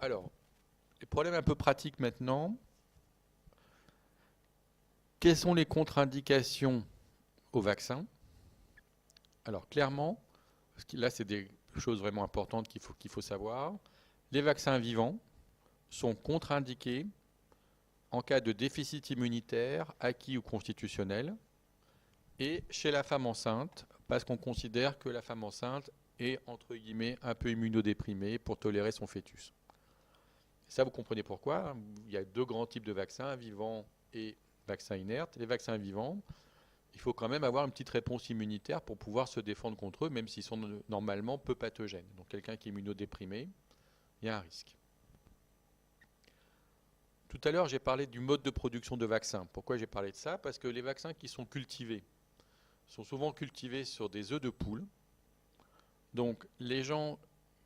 Alors, les problèmes un peu pratiques maintenant. Quelles sont les contre-indications au vaccin? Alors, clairement, parce que là, c'est des choses vraiment importantes qu'il faut savoir. Les vaccins vivants sont contre-indiqués en cas de déficit immunitaire acquis ou constitutionnel et chez la femme enceinte, parce qu'on considère que la femme enceinte est, entre guillemets, un peu immunodéprimée pour tolérer son fœtus. Ça, vous comprenez pourquoi, hein. Il y a deux grands types de vaccins, vivants et vaccins inertes. Les vaccins vivants, il faut quand même avoir une petite réponse immunitaire pour pouvoir se défendre contre eux, même s'ils sont normalement peu pathogènes. Donc quelqu'un qui est immunodéprimé, il y a un risque. Tout à l'heure, j'ai parlé du mode de production de vaccins. Pourquoi j'ai parlé de ça? Parce que les vaccins qui sont cultivés sont souvent cultivés sur des œufs de poule. Donc les gens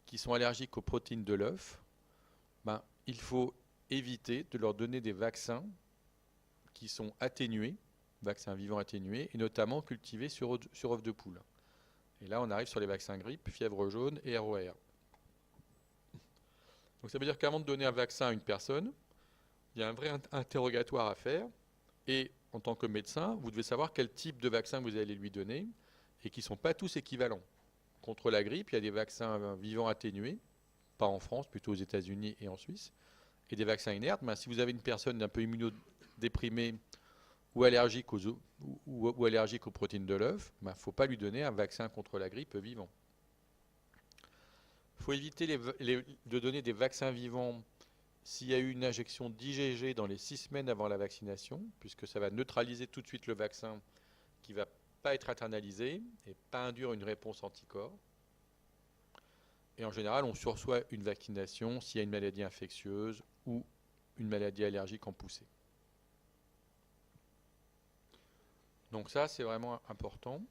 qui sont allergiques aux protéines de l'œuf, ben, il faut éviter de leur donner des vaccins qui sont atténués, vaccins vivants atténués, et notamment cultivés sur œufs de poule. Et là, on arrive sur les vaccins grippe, fièvre jaune et ROR. Donc ça veut dire qu'avant de donner un vaccin à une personne, il y a un vrai interrogatoire à faire. Et en tant que médecin, vous devez savoir quel type de vaccin vous allez lui donner et qui ne sont pas tous équivalents. Contre la grippe, il y a des vaccins vivants atténués, pas en France, plutôt aux États-Unis et en Suisse, et des vaccins inertes. Ben, si vous avez une personne un peu immunodéprimée ou allergique ou allergique aux protéines de l'œuf, il ne faut pas lui donner un vaccin contre la grippe vivant. Il faut éviter de donner des vaccins vivants s'il y a eu une injection d'IgG dans les 6 semaines avant la vaccination, puisque ça va neutraliser tout de suite le vaccin qui ne va pas être internalisé et pas induire une réponse anticorps. Et en général, on sursoit une vaccination s'il y a une maladie infectieuse ou une maladie allergique en poussée. Donc ça, c'est vraiment important.